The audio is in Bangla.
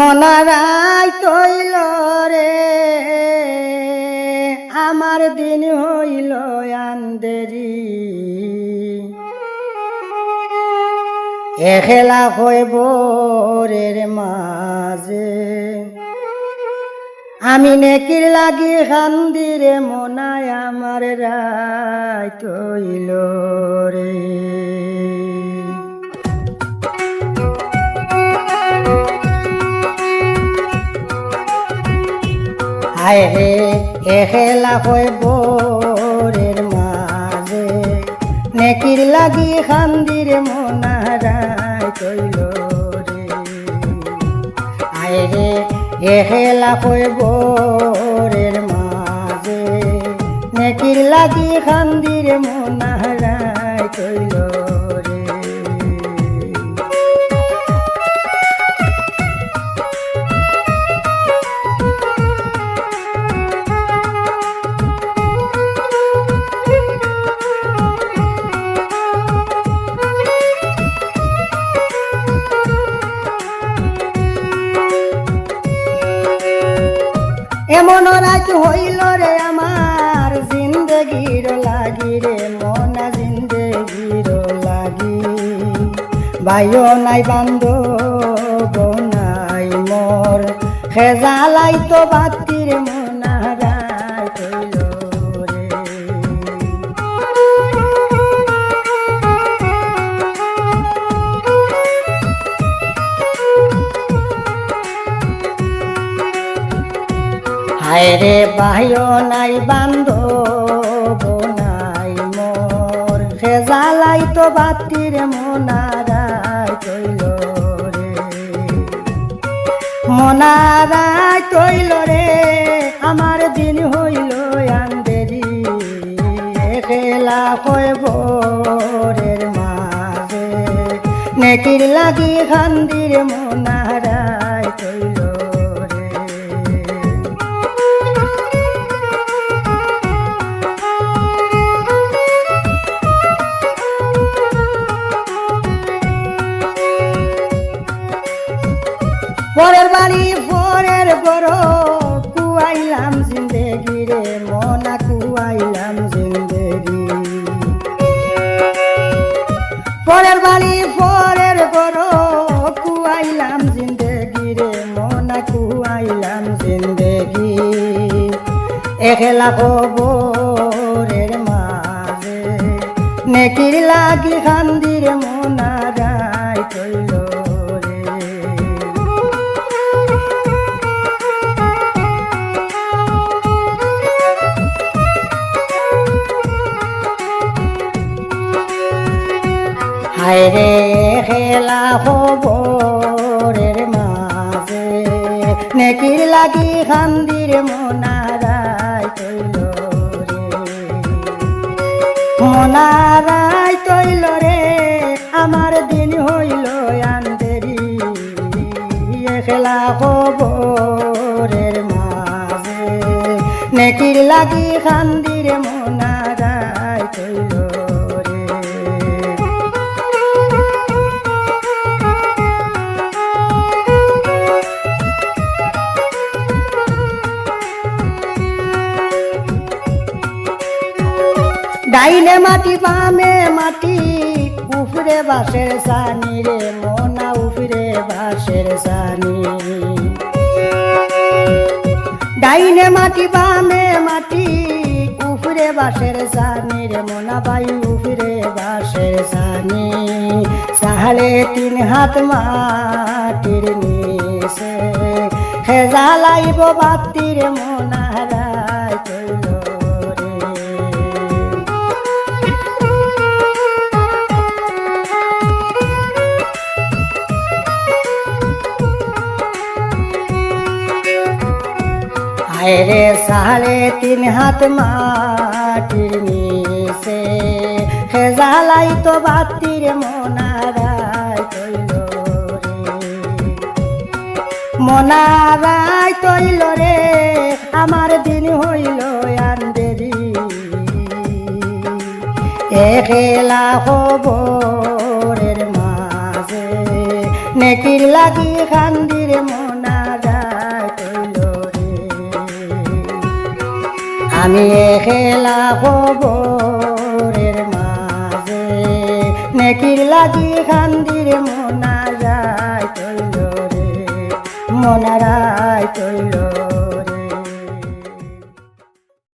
মনারাই তৈল রে আমার দিন হইল আন্দেরি এখেলা হইব রের মাঝে আমি নেকির লাগি খান্দিরে মনায় আমার রাই তৈল রে হায় রে এখেলা হইব রের মাঝে নেকির লাগি খান্দিরে মনারাই তৈল রে হায় রে এখেলা হইব রের মাঝে নেকির লাগি খান্দিরে মনারাই তৈল রে এমন রাত হইল রে আমার জিন্দগির লাগি রে মনা জিন্দগির লাগি ভাইও নাই বান্ধব নাই মোর খেজালাই তো বাতির মনারাই তৈল রে হায় রে ভাইও নাই বান্ধব নাই মোর খেজালাই তো বাতির মনারাই তৈল রে মনারাই তৈল রে আমার দিন হইল আন্দেরি খেলা হইব রের মাঝে নেকির লাগি খান্দির মনারাই তৈল পরের বাড়ি পরের বড় কুয়াইলাম জিন্দেগি রে মনা কুয়াইলাম জিন্দেগি পরের বাড়ি পরের বড় কুয়াইলাম জিন্দেগি রে মনা কুয়াইলাম জিন্দেগি এখেলা খবরের মাঝে নেকির লাগি খান্দির মনারাই তৈল হায় রে খেলা খবরের মাঝে নেকির লাগি খান্দির মনারাই তৈল রে মনারাই তৈল রে আমার দিন হইল আন্দেরি খেলা খবরের মাঝে নেকির লাগি খান্দির মনারাই তৈল ডাইনে মাটি বামে মাটি উফরে বাঁশের সানি রে মনা উফরে বাঁশের সানি ডাইনে মাটি বামে মাটি উফরে বাঁশের সানি রে মনা বাই উফরে বাঁশের সানি সাড়ে 3 হাত মাটির নিচে হেজালাইব বাতির মনারাই তৈল হায় রে 3.5 হাত মাটির নিচে হেজালাই তো বাতির মনারাই তৈল রে মনারাই তৈল রে আমার দিন হইল আন্দেরি এখেলা খবরের মাঝে নেকির লাগি খান্দির মনা আমি এখেলা খবরের মাঝে নেকির লাগি খান্দির মনা যায় তৈল রে মনারায় তৈল